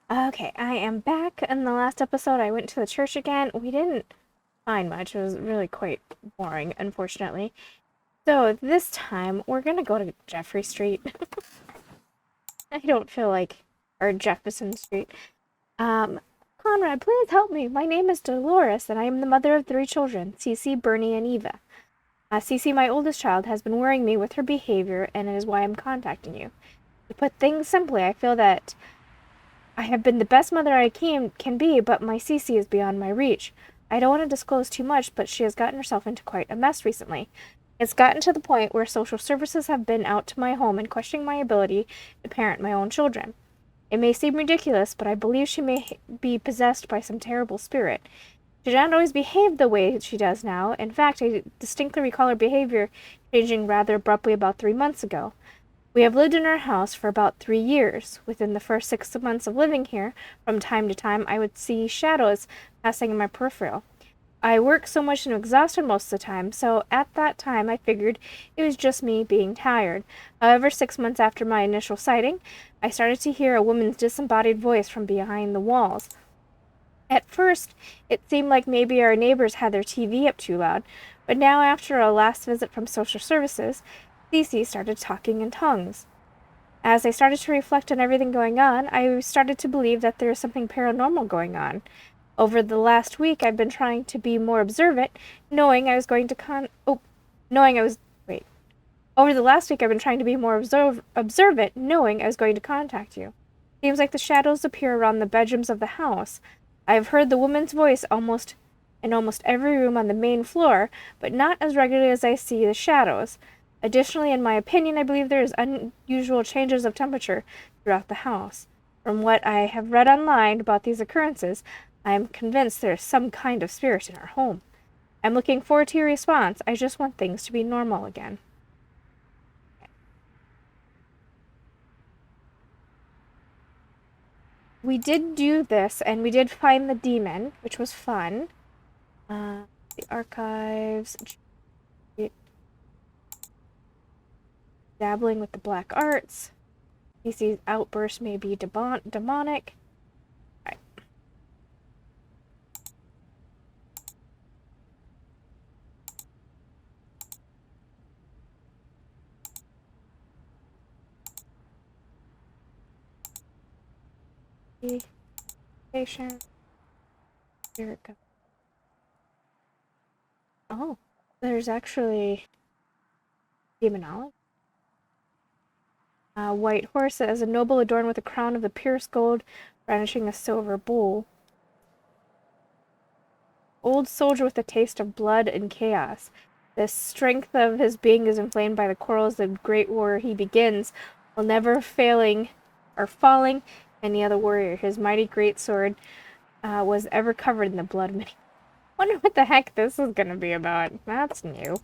Okay, I am back. In the last episode, I went to the church again. We didn't find much. It was really quite boring, unfortunately. So this time, we're gonna go to Jeffrey Street. I don't feel like, or Jefferson Street. Um, Conrad, please help me. My name is Dolores, and I am the mother of three children, Cece, Bernie, and Eva. Cece, my oldest child, has been worrying me with her behavior, and it is why I'm contacting you. To put things simply, I feel that I have been the best mother I can be, but my Cece is beyond my reach. I don't want to disclose too much, but she has gotten herself into quite a mess recently. It's gotten to the point where social services have been out to my home and questioning my ability to parent my own children. It may seem ridiculous, but I believe she may be possessed by some terrible spirit. She did not always behave the way she does now. In fact, I distinctly recall her behavior changing rather abruptly about 3 months ago. We have lived in our house for about 3 years. Within the first 6 months of living here, from time to time, I would see shadows passing in my peripheral. I work so much and am exhausted most of the time, so at that time I figured it was just me being tired. However, 6 months after my initial sighting, I started to hear a woman's disembodied voice from behind the walls. At first, it seemed like maybe our neighbors had their TV up too loud, but now, after a last visit from social services, Cece started talking in tongues. As I started to reflect on everything going on, I started to believe that there is something paranormal going on. Over the last week, I've been trying to be more observant, knowing I was going to knowing I was wait. Over the last week, I've been trying to be more observant, knowing I was going to contact you. Seems like the shadows appear around the bedrooms of the house. I have heard the woman's voice in almost every room on the main floor, but not as regularly as I see the shadows. Additionally, in my opinion, I believe there is unusual changes of temperature throughout the house. From what I have read online about these occurrences, I am convinced there is some kind of spirit in our home. I'm looking forward to your response. I just want things to be normal again. We did do this, and we did find the demon, which was fun. The archives, dabbling with the black arts. DC's outburst may be demonic. Right. Patient. Here it goes. Oh, there's actually demonology. White horse as a noble adorned with a crown of the purest gold, brandishing a silver bowl. Old soldier with a taste of blood and chaos. The strength of his being is inflamed by the quarrels of the great war he begins, while never failing or falling any other warrior. His mighty great sword was ever covered in the blood of many. Wonder what the heck this is gonna be about. That's new.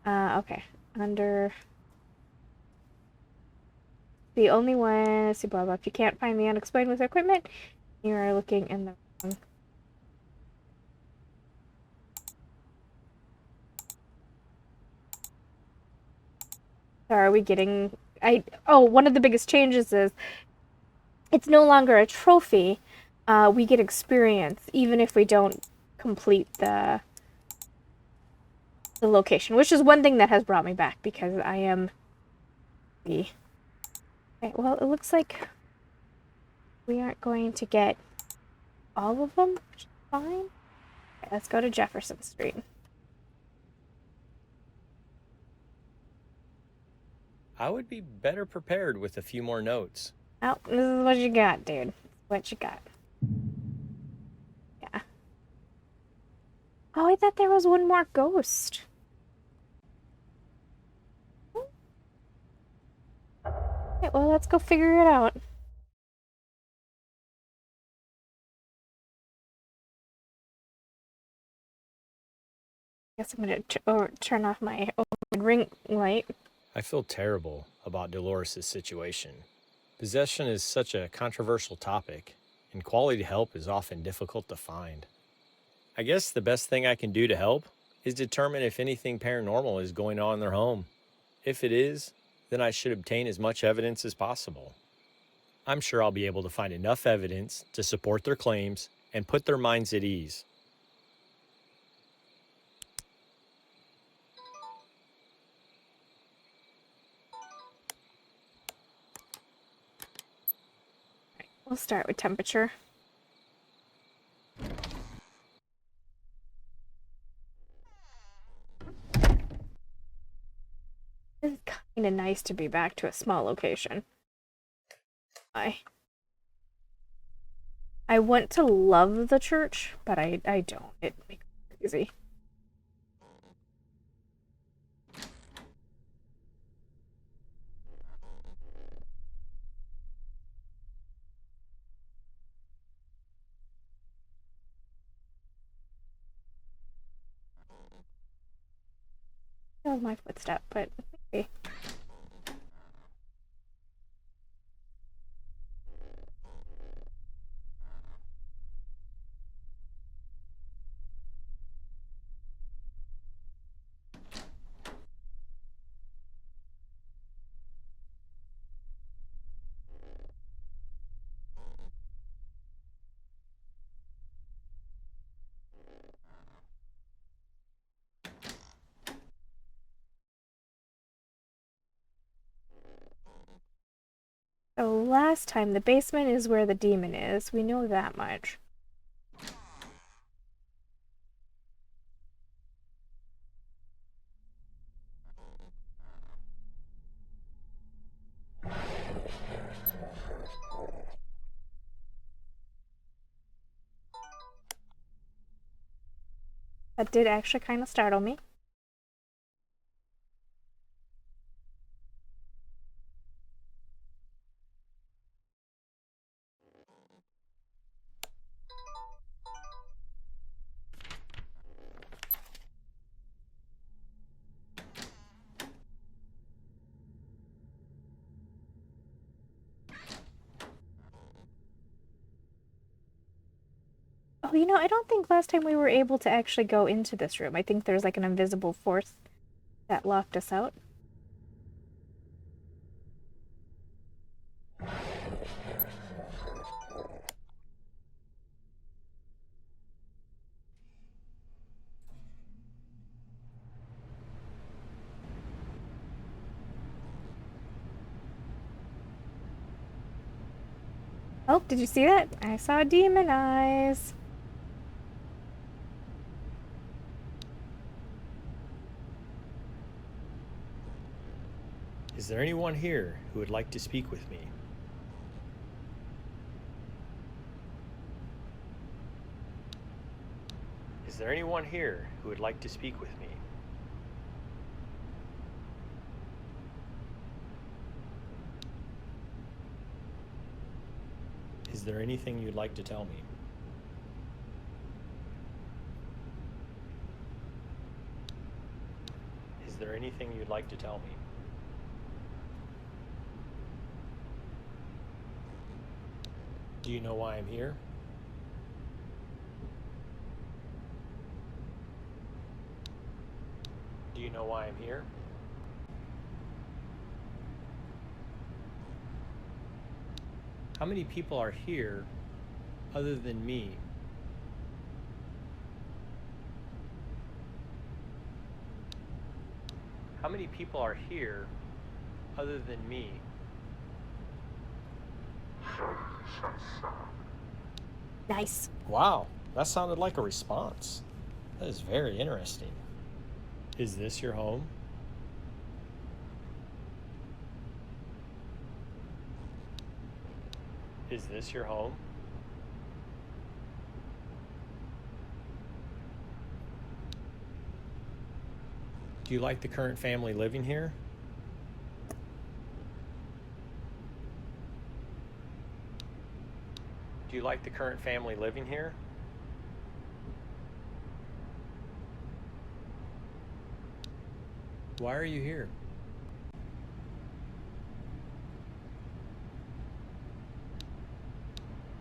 Okay. Under the only one, let's see, blah blah. If you can't find the unexplained with equipment, you are looking in the wrong. So are we getting? One of the biggest changes is it's no longer a trophy. We get experience even if we don't complete the location, which is one thing that has brought me back because I am the. Okay, well, it looks like we aren't going to get all of them, which is fine. Okay, let's go to Jefferson Street. I would be better prepared with a few more notes. Oh, this is what you got, dude. What you got? Yeah. Oh, I thought there was one more ghost. Okay, well, let's go figure it out. Guess I'm gonna turn off my overhead ring light. I feel terrible about Dolores' situation. Possession is such a controversial topic, and quality help is often difficult to find. I guess the best thing I can do to help is determine if anything paranormal is going on in their home. If it is, then I should obtain as much evidence as possible. I'm sure I'll be able to find enough evidence to support their claims and put their minds at ease. We'll start with temperature. It's kind of nice to be back to a small location. I want to love the church, but I don't. It makes me crazy. That was my footstep, but maybe. So last time, the basement is where the demon is. We know that much. That did actually kind of startle me. Oh, I don't think last time we were able to actually go into this room. I think there's like an invisible force that locked us out. Oh, did you see that? I saw demon eyes. Is there anyone here who would like to speak with me? Is there anyone here who would like to speak with me? Is there anything you'd like to tell me? Is there anything you'd like to tell me? Do you know why I'm here? Do you know why I'm here? How many people are here other than me? How many people are here other than me? Nice. Wow, that sounded like a response. That is very interesting. Is this your home? Is this your home? Do you like the current family living here? Do you like the current family living here? Why are you here?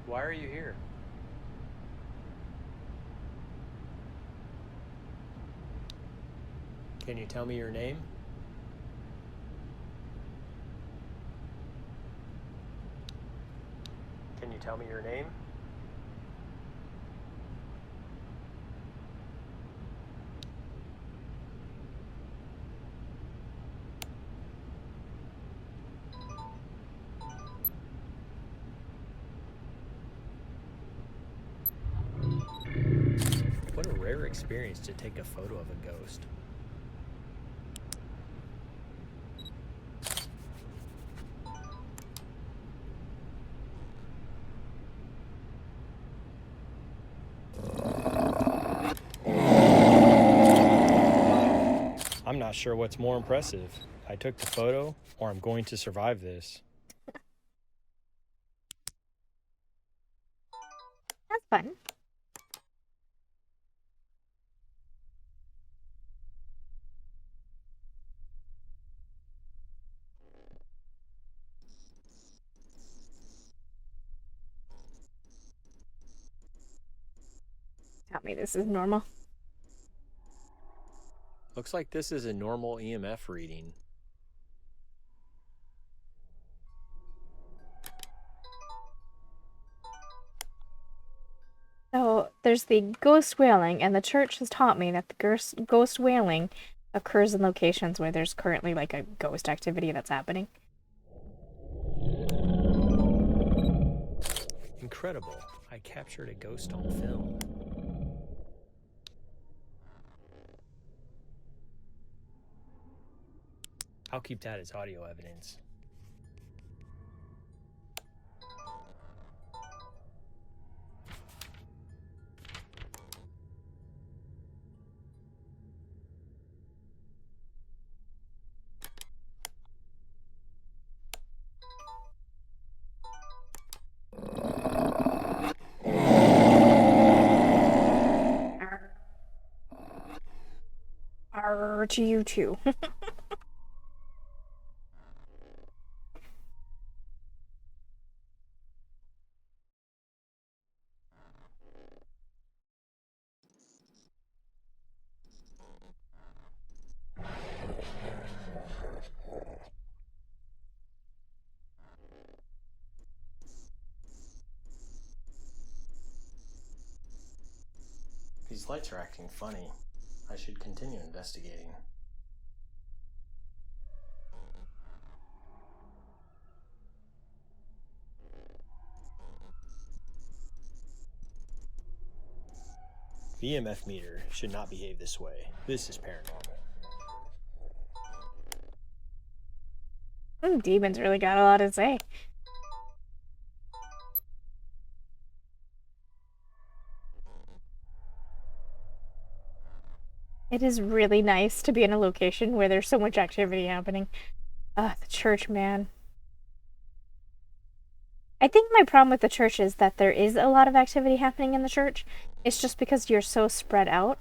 Why are you here? Can you tell me your name? tell me your name? What a rare experience to take a photo of a ghost. I'm not sure what's more impressive. I took the photo, or I'm going to survive this. That's fun. Tell me this is normal. Looks like this is a normal EMF reading. So there's the ghost wailing, and the church has taught me that the ghost wailing occurs in locations where there's currently like a ghost activity that's happening. Incredible. I captured a ghost on film. I'll keep that as audio evidence. Arr to you too. These lights are acting funny. I should continue investigating. The EMF meter should not behave this way. This is paranormal. Demons really got a lot to say. It is really nice to be in a location where there's so much activity happening. The church, man. I think my problem with the church is that there is a lot of activity happening in the church. It's just because you're so spread out,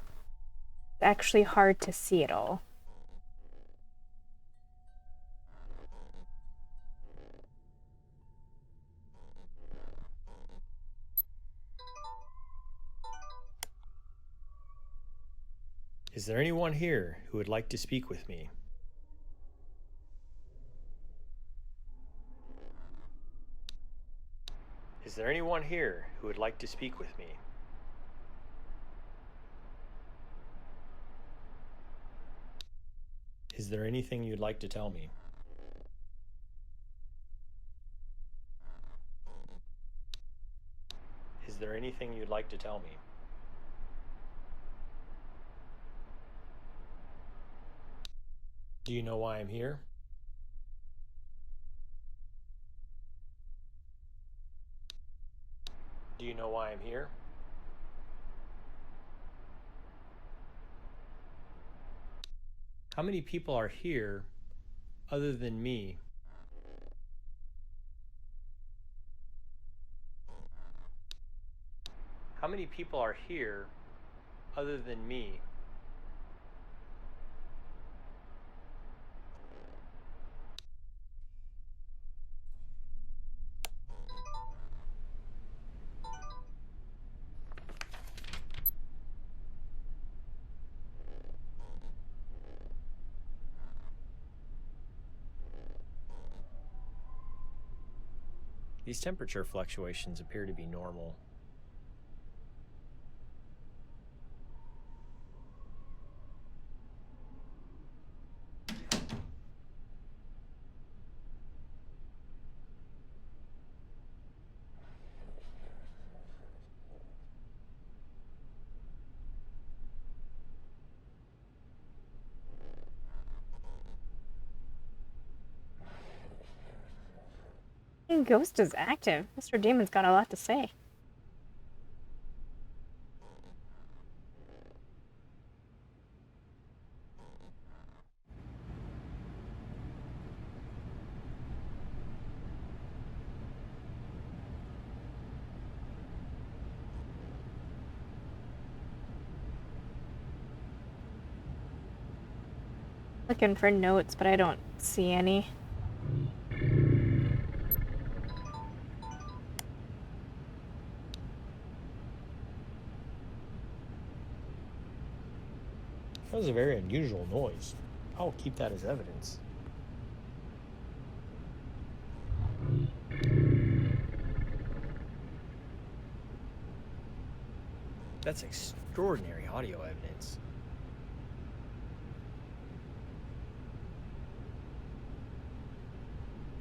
it's actually hard to see it all. Is there anyone here who would like to speak with me? Is there anyone here who would like to speak with me? Is there anything you'd like to tell me? Is there anything you'd like to tell me? Do you know why I'm here? Do you know why I'm here? How many people are here other than me? How many people are here other than me? These temperature fluctuations appear to be normal. Ghost is active. Mr. Demon's got a lot to say. Looking for notes, but I don't see any. That was a very unusual noise. I'll keep that as evidence. That's extraordinary audio evidence.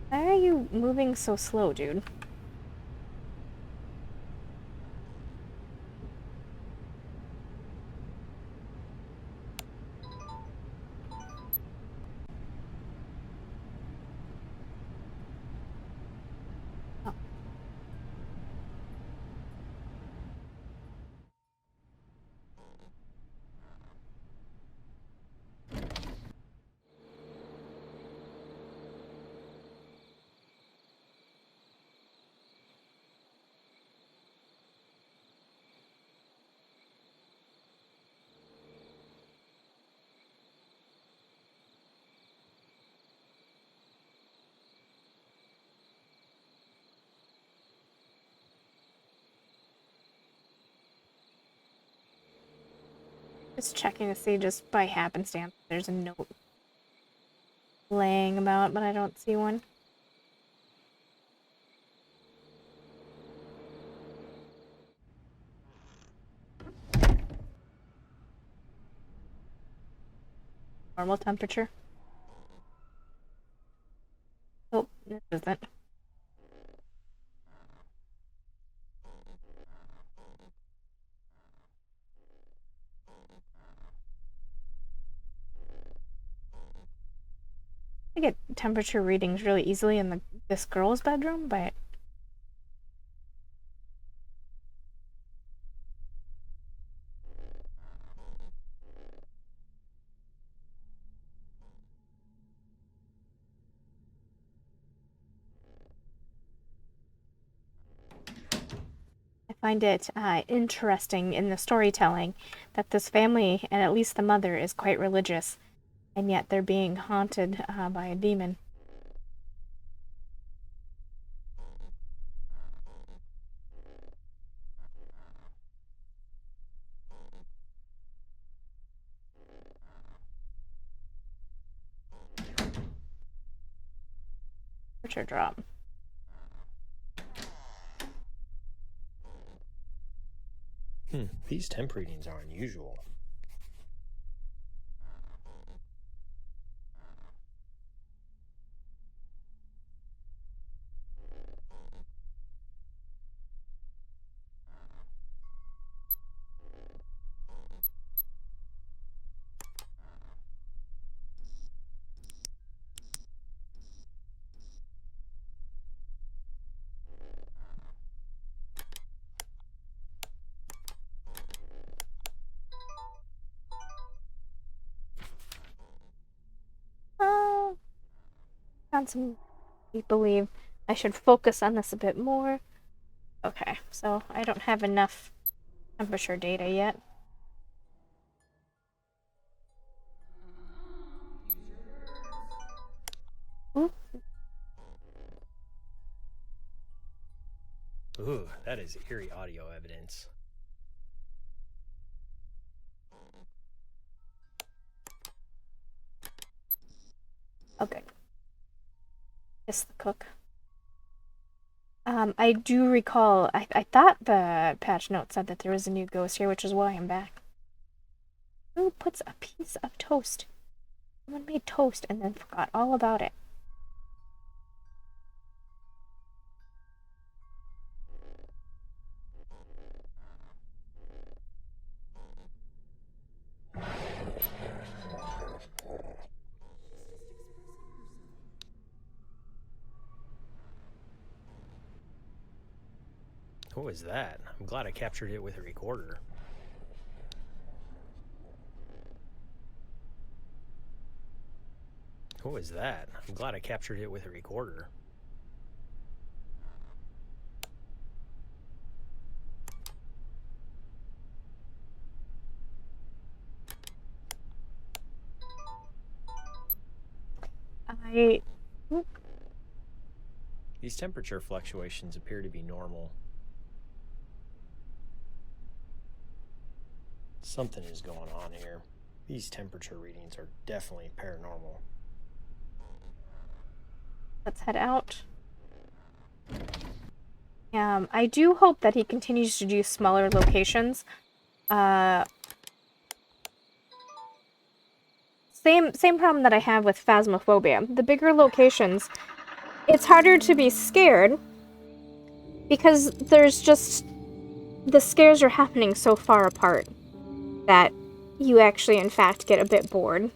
Why are you moving so slow, dude? Oh. Just checking to see, just by happenstance, there's a note laying about, but I don't see one. Normal temperature. Oh, this isn't. I get temperature readings really easily in this girl's bedroom, but I find it interesting in the storytelling that this family, and at least the mother, is quite religious, and yet they're being haunted by a demon. Temperature drop. These temp readings are unusual. Found some. I believe I should focus on this a bit more. Okay, so I don't have enough temperature data yet. Ooh. Ooh, that is eerie audio evidence. Okay. Kiss the cook. I do recall, I thought the patch note said that there was a new ghost here, which is why I'm back. Who puts a piece of toast? Someone made toast and then forgot all about it. What was that? I'm glad I captured it with a recorder. What was that? I'm glad I captured it with a recorder. I. These temperature fluctuations appear to be normal. Something is going on here. These temperature readings are definitely paranormal. Let's head out. I do hope that he continues to do smaller locations. Same problem that I have with Phasmophobia. The bigger locations, it's harder to be scared because there's just the scares are happening so far apart that you actually, in fact, get a bit bored.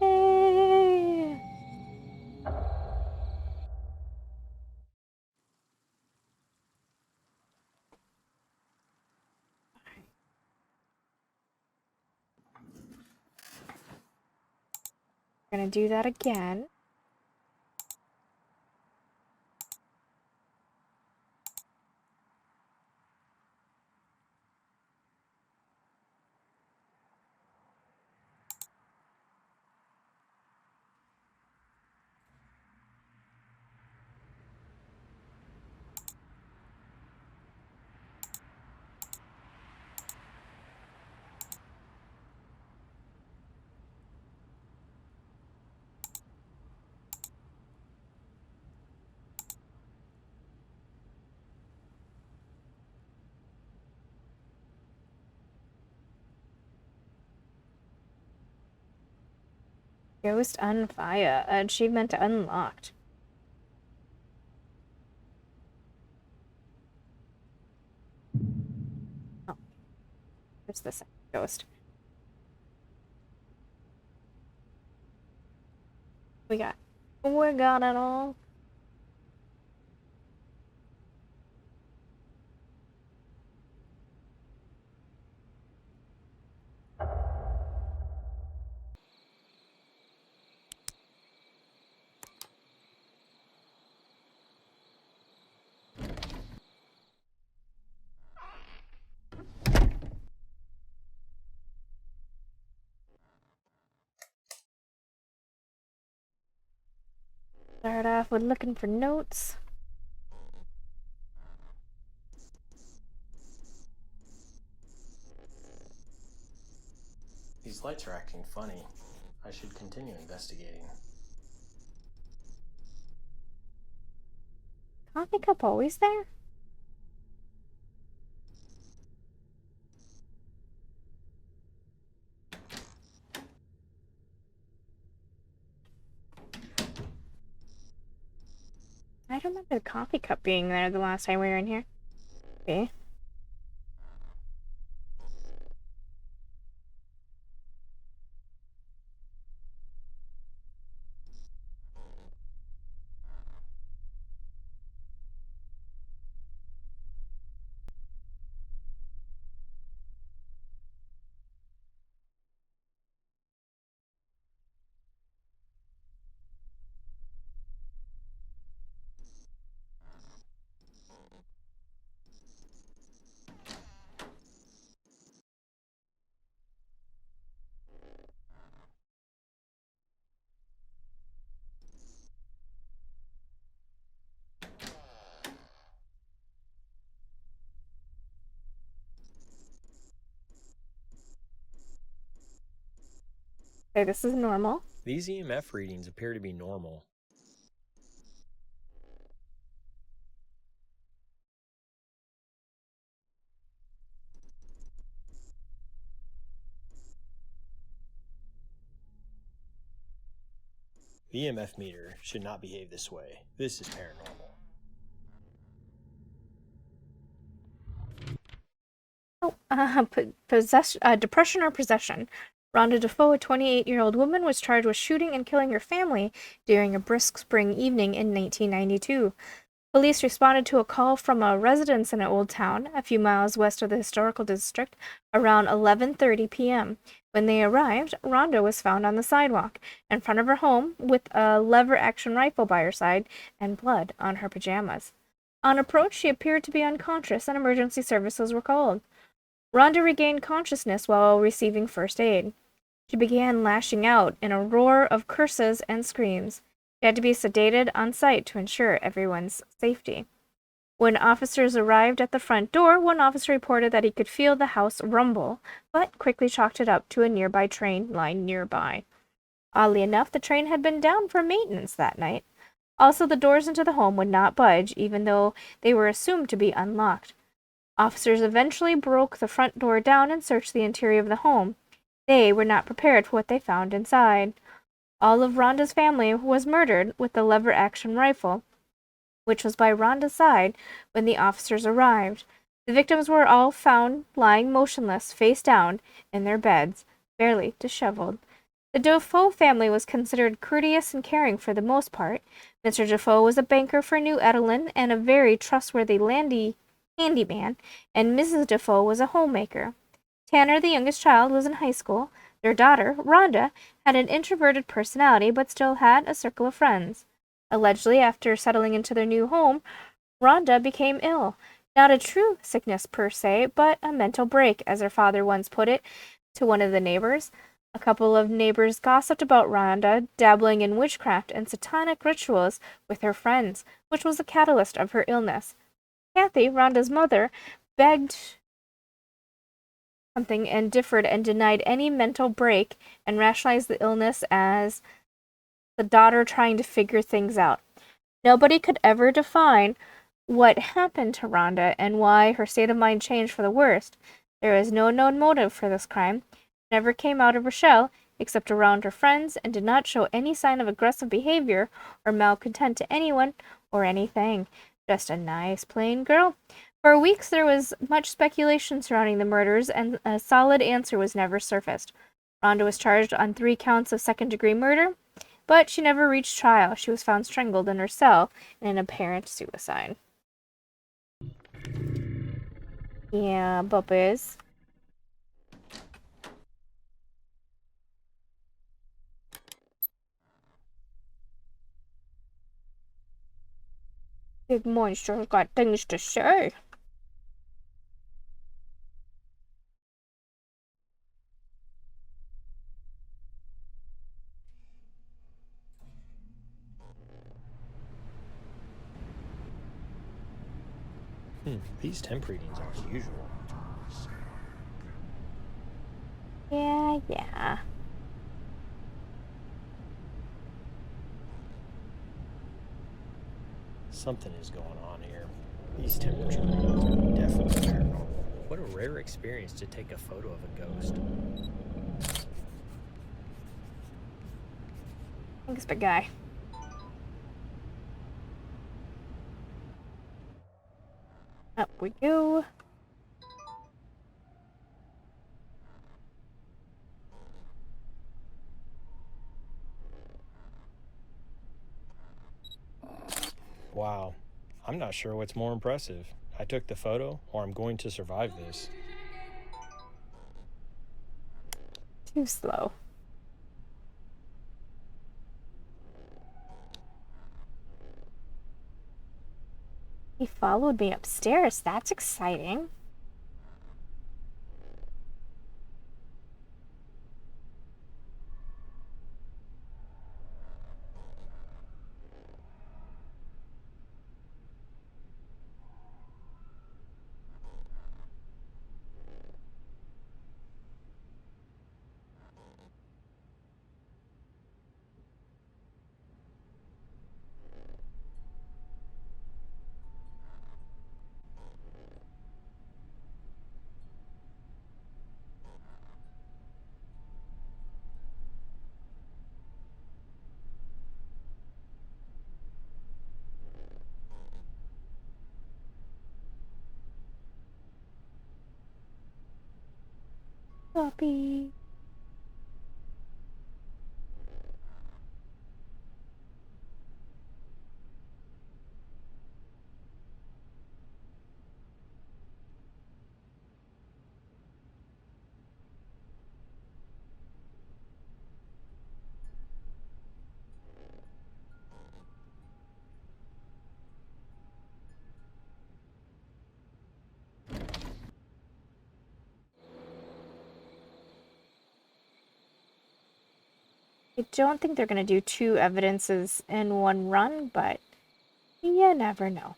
Hey. We're gonna do that again. Ghost on fire. Achievement unlocked. Oh, there's the second ghost. We got it all. Start off with looking for notes. These lights are acting funny. I should continue investigating. Coffee cup always there? I don't remember the coffee cup being there the last time we were in here. Okay. Okay, this is normal. These EMF readings appear to be normal. The EMF meter should not behave this way. This is paranormal. Depression or possession. Rhonda Defoe, a 28-year-old woman, was charged with shooting and killing her family during a brisk spring evening in 1992. Police responded to a call from a residence in Old Town, a few miles west of the historical district, around 11:30 p.m. When they arrived, Rhonda was found on the sidewalk in front of her home with a lever-action rifle by her side and blood on her pajamas. On approach, she appeared to be unconscious and emergency services were called. Rhonda regained consciousness while receiving first aid. She began lashing out in a roar of curses and screams. She had to be sedated on site to ensure everyone's safety. When officers arrived at the front door, one officer reported that he could feel the house rumble, but quickly chalked it up to a nearby train line nearby. Oddly enough, the train had been down for maintenance that night. Also, the doors into the home would not budge, even though they were assumed to be unlocked. Officers eventually broke the front door down and searched the interior of the home. They were not prepared for what they found inside. All of Rhonda's family was murdered with the lever-action rifle, which was by Rhonda's side when the officers arrived. The victims were all found lying motionless, face down, in their beds, barely disheveled. The Defoe family was considered courteous and caring for the most part. Mr. Defoe was a banker for New Edelin and a very trustworthy handyman, and Mrs. Defoe was a homemaker. Tanner, the youngest child, was in high school. Their daughter, Rhonda, had an introverted personality but still had a circle of friends. Allegedly, after settling into their new home, Rhonda became ill. Not a true sickness per se, but a mental break, as her father once put it to one of the neighbors. A couple of neighbors gossiped about Rhonda dabbling in witchcraft and satanic rituals with her friends, which was the catalyst of her illness. Kathy, Rhonda's mother, begged something and differed and denied any mental break and rationalized the illness as the daughter trying to figure things out. Nobody could ever define what happened to Rhonda and why her state of mind changed for the worst. There is no known motive for this crime. She never came out of her shell except around her friends and did not show any sign of aggressive behavior or malcontent to anyone or anything. Just a nice, plain girl. For weeks there was much speculation surrounding the murders, and a solid answer was never surfaced. Rhonda was charged on 3 counts of second-degree murder, but she never reached trial. She was found strangled in her cell in an apparent suicide. Yeah, bubbles. Big monster's got things to say. These temp readings aren't usual. Yeah. Something is going on here. These temperature readings are definitely paranormal. What a rare experience to take a photo of a ghost. Thanks, big guy. Up we go. Wow. I'm not sure what's more impressive. I took the photo, or I'm going to survive this. Too slow. He followed me upstairs. That's exciting. Puppy. I don't think they're going to do 2 evidences in one run, but you never know.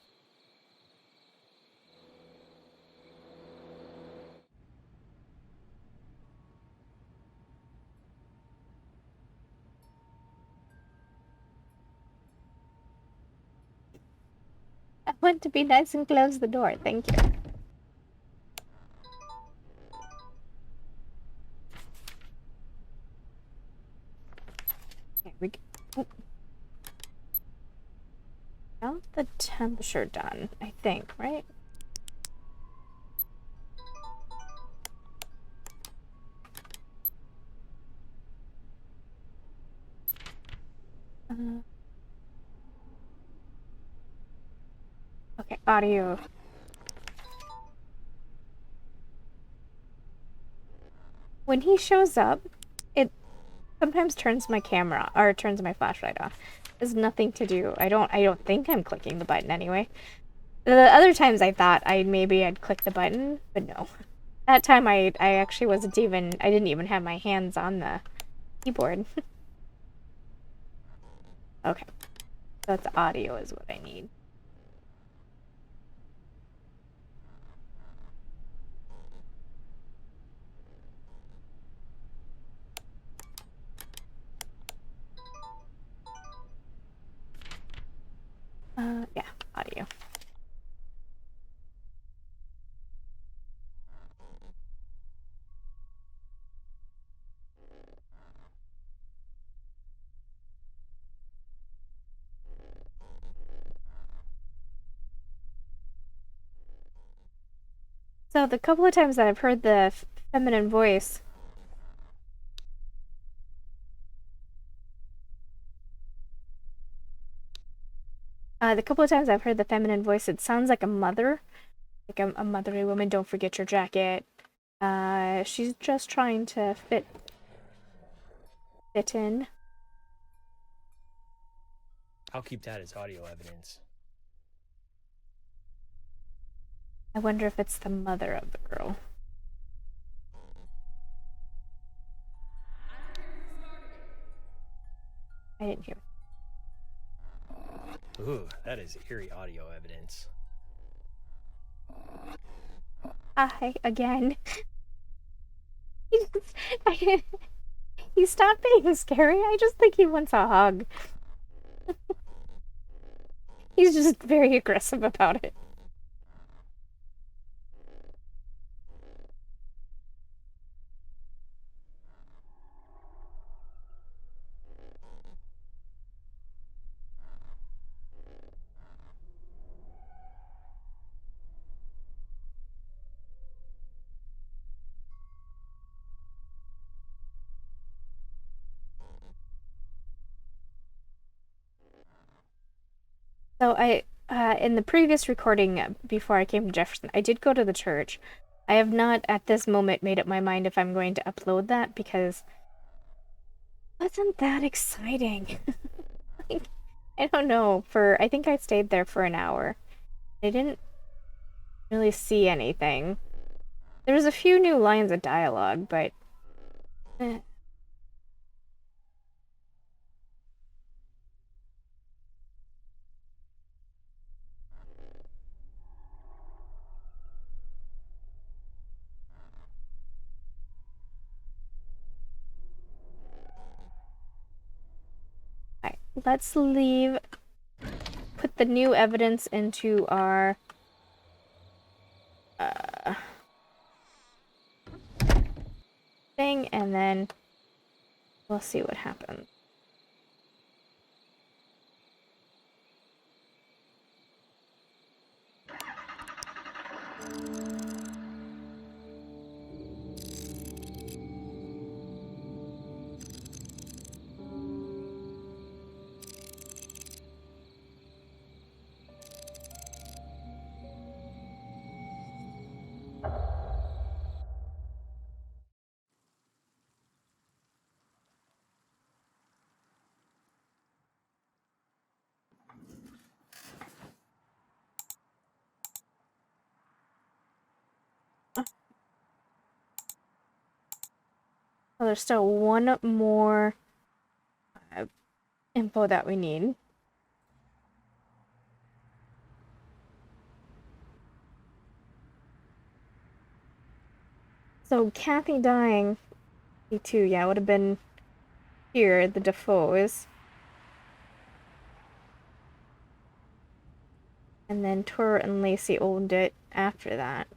I want to be nice and close the door. Thank you. Okay, we got the temperature done, I think, right? Okay, audio. When he shows up, it sometimes turns my camera or turns my flashlight off. There's nothing to do. I don't think I'm clicking the button anyway. The other times I thought I'd click the button, but no. That time I actually I didn't even have my hands on the keyboard. Okay. So that's audio is what I need. Yeah, audio. So the couple of times that I've heard the feminine voice, it sounds like a mother, like a motherly woman. Don't forget your jacket. She's just trying to fit in. I'll keep that as audio evidence. I wonder if it's the mother of the girl. I didn't hear. Ooh, that is eerie audio evidence. Hi again. He stopped being scary. I just think he wants a hug. He's just very aggressive about it. So in the previous recording before I came to Jefferson, I did go to the church. I have not at this moment made up my mind if I'm going to upload that because it wasn't that exciting. Like, I don't know. I think I stayed there for an hour. I didn't really see anything. There was a few new lines of dialogue, but Alright, let's put the new evidence into our thing, and then we'll see what happens. Oh, there's still one more info that we need. So Kathy dying, me too, yeah, would have been here, the Defoes. And then Tor and Lacey owned it after that.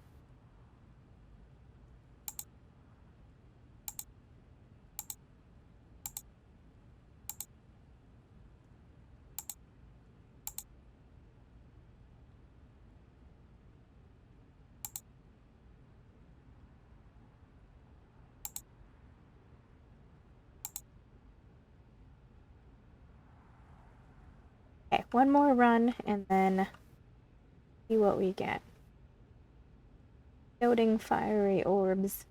Okay, one more run and then see what we get. Floating fiery orbs.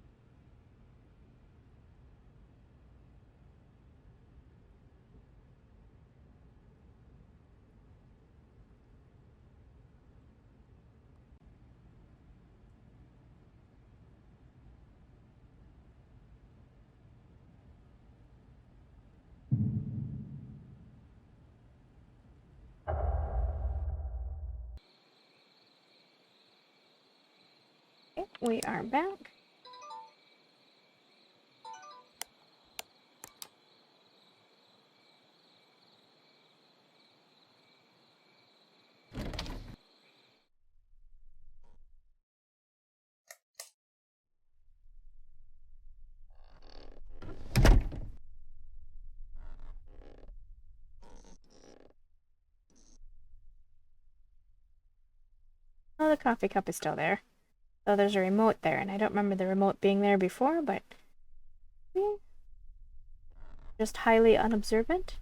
Okay, we are back. Oh, the coffee cup is still there. So there's a remote there, and I don't remember the remote being there before, but just highly unobservant.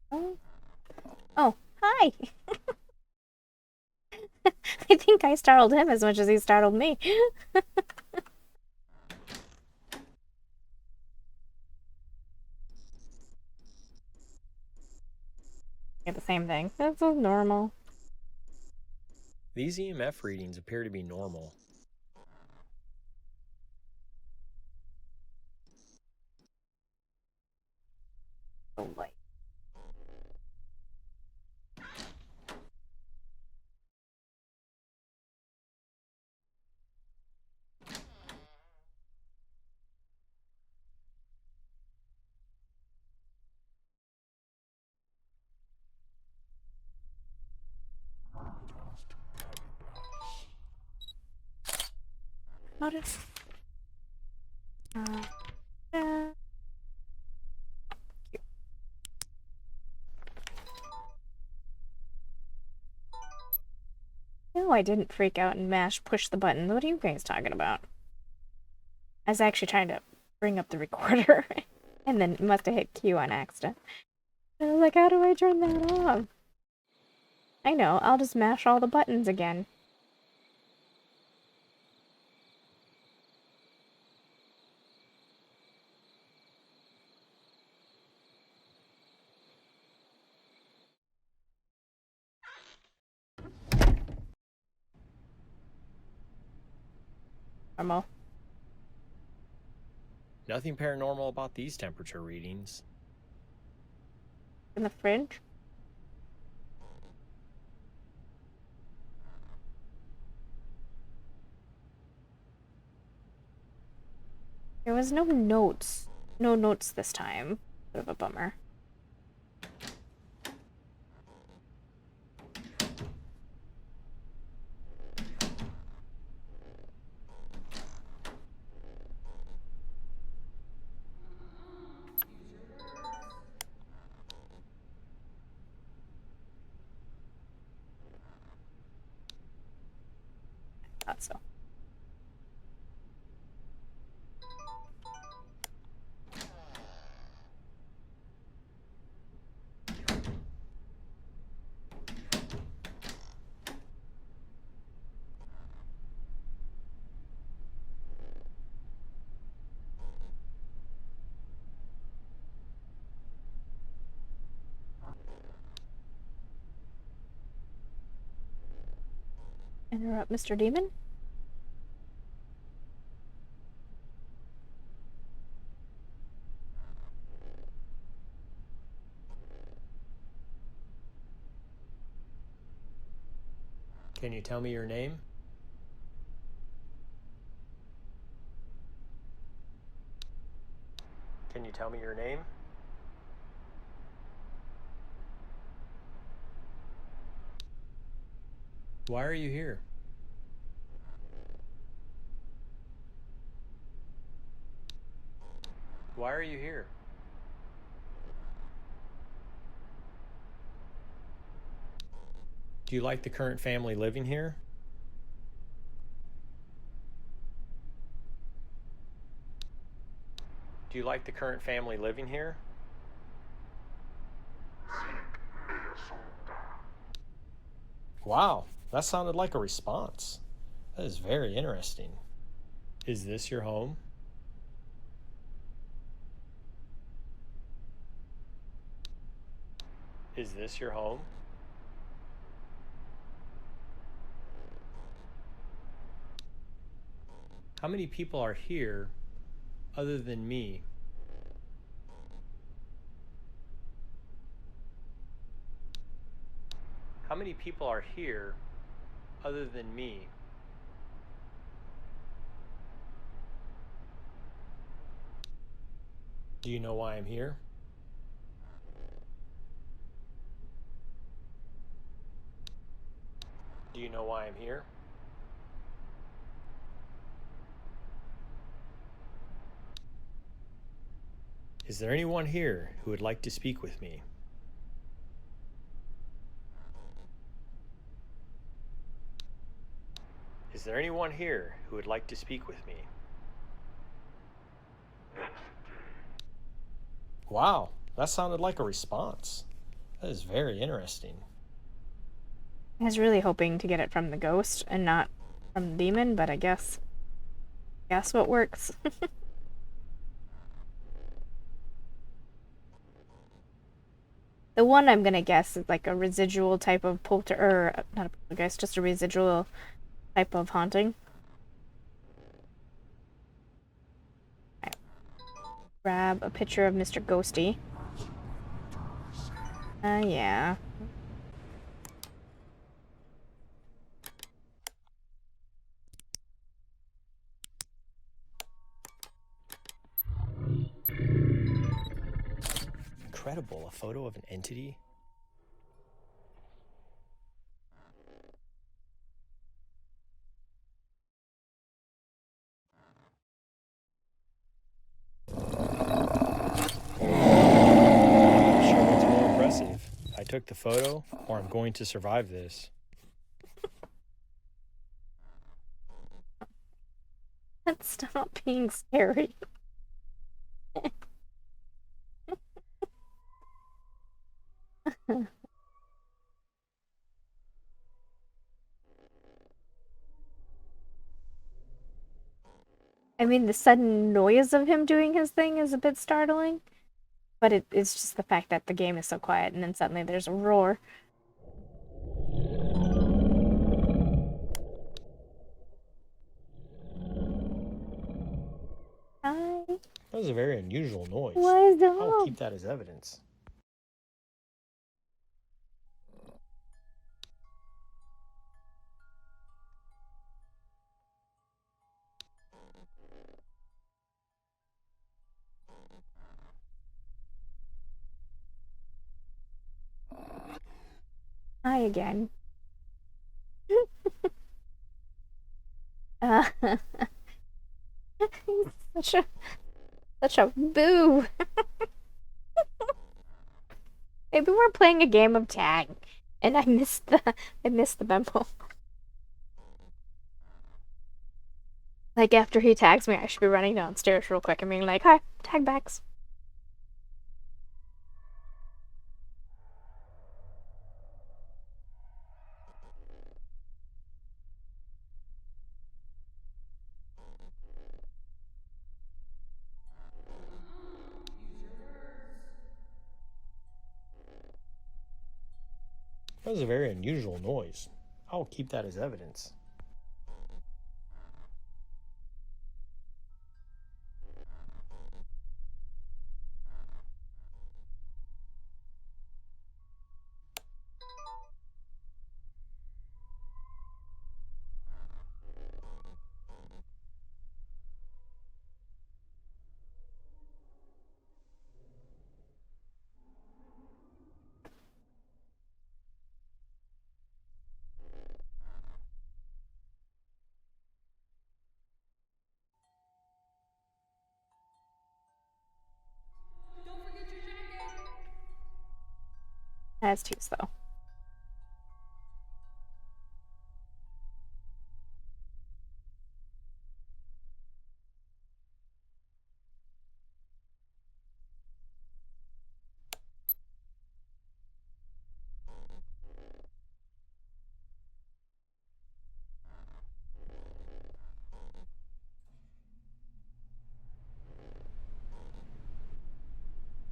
Oh, oh, hi! I think I startled him as much as he startled me. Yeah, the same thing. That's so normal. These EMF readings appear to be normal. Oh, light. Notice. Uh, no, I didn't freak out and push the button. What are you guys talking about? I was actually trying to bring up the recorder, and then must have hit Q on accident. And I was like, how do I turn that off? I know, I'll just mash all the buttons again. Normal. Nothing paranormal about these temperature readings. In the fridge? There was no notes. No notes this time. Bit of a bummer. Interrupt Mr. Demon? Can you tell me your name? Can you tell me your name? Why are you here? Why are you here? Do you like the current family living here? Do you like the current family living here? Wow, that sounded like a response. That is very interesting. Is this your home? Is this your home? How many people are here other than me? How many people are here other than me? Do you know why I'm here? Do you know why I'm here? Is there anyone here who would like to speak with me? Is there anyone here who would like to speak with me? Wow, that sounded like a response. That is very interesting. I was really hoping to get it from the ghost and not from the demon, but I guess what works. The one I'm gonna guess is like a residual type of or not a poltergeist, just a residual type of haunting. Right. Grab a picture of Mr. Ghosty. Yeah. Incredible, a photo of an entity? Sure, what's more impressive? I took the photo, or I'm going to survive this. Stop being scary. I mean, the sudden noise of him doing his thing is a bit startling, but it's just the fact that the game is so quiet and then suddenly there's a roar. Hi. That was a very unusual noise. What's I'll up? keep that as evidence. Hi again. uh, such a boo. Maybe we're playing a game of tag, and I missed the memo. Like after he tags me, I should be running downstairs real quick and being like, "Hi, tag backs." That was a very unusual noise. I'll keep that as evidence. That's twos, though.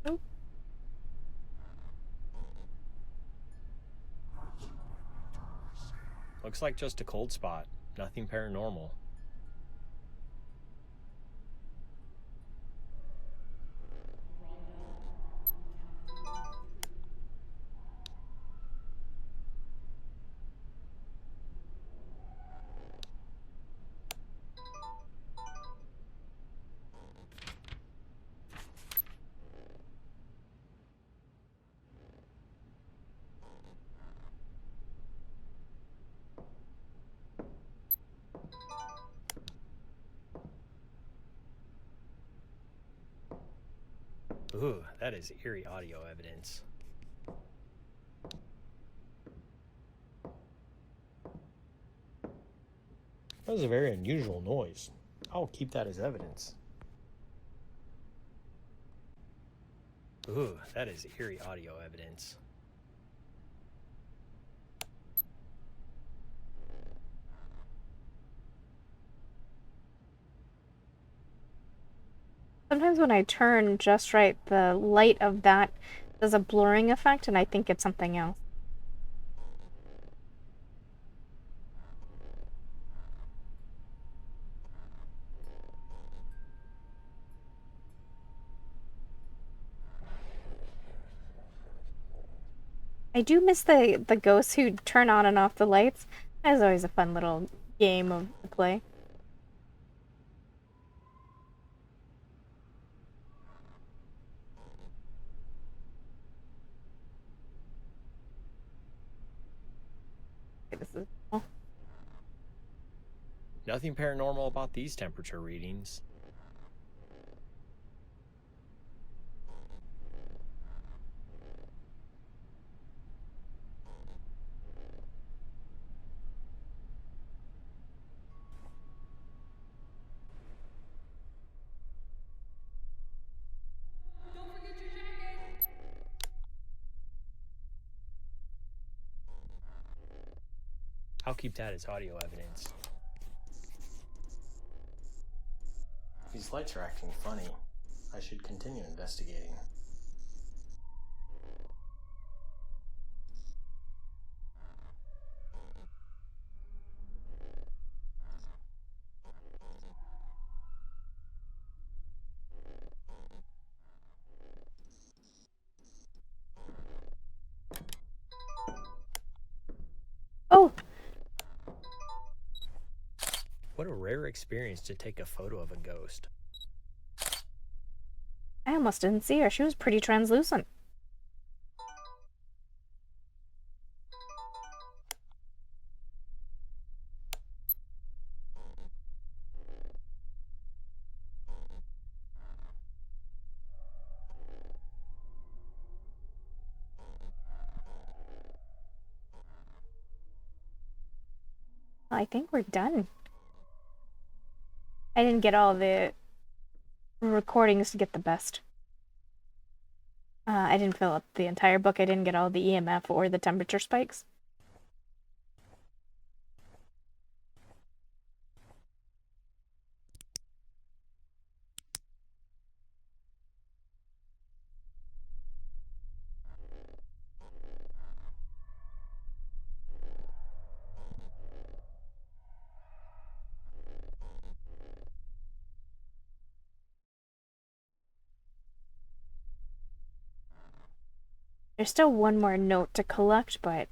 Oh, Looks like just a cold spot. Nothing paranormal. Ooh, that is eerie audio evidence. That was a very unusual noise. I'll keep that as evidence. Ooh, that is eerie audio evidence. sometimes when I turn just right, the light of that does a blurring effect, and I think it's something else. I do miss the ghosts who turn on and off the lights. That is always a fun little game to play. Okay, this is. Oh. Nothing paranormal about these temperature readings. I'll keep that as audio evidence. These lights are acting funny. I should continue investigating. Oh, What a rare experience to take a photo of a ghost. I almost didn't see her. She was pretty translucent. I think we're done. I didn't get all the recordings to get the best. I didn't fill up the entire book. I didn't get all the EMF or the temperature spikes. There's still one more note to collect, but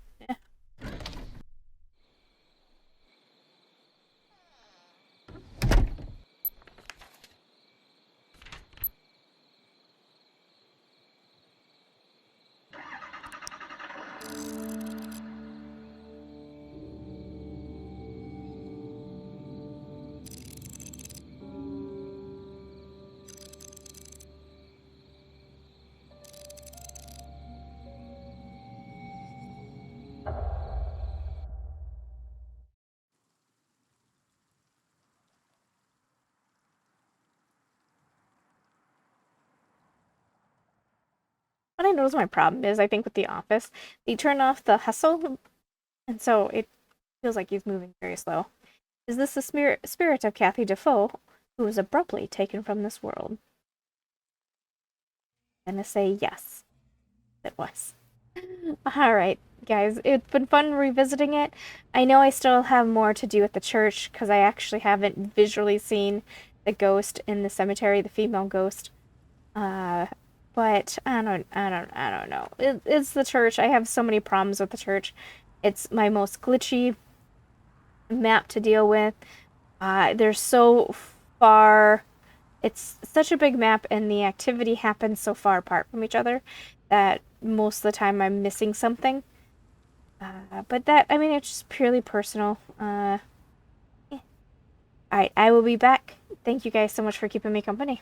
what I notice my problem is, I think with The Office, they turn off the hustle, and so it feels like he's moving very slow. Is this the spirit of Kathy Defoe, who was abruptly taken from this world? I'm gonna say yes, it was. Alright, guys, it's been fun revisiting it. I know I still have more to do at the church, because I actually haven't visually seen the ghost in the cemetery, the female ghost. But I don't know. It's the church. I have so many problems with the church. It's my most glitchy map to deal with. There's so far. It's such a big map, and the activity happens so far apart from each other that most of the time I'm missing something. But that, I mean, it's just purely personal. Yeah. Alright, I will be back. Thank you guys so much for keeping me company.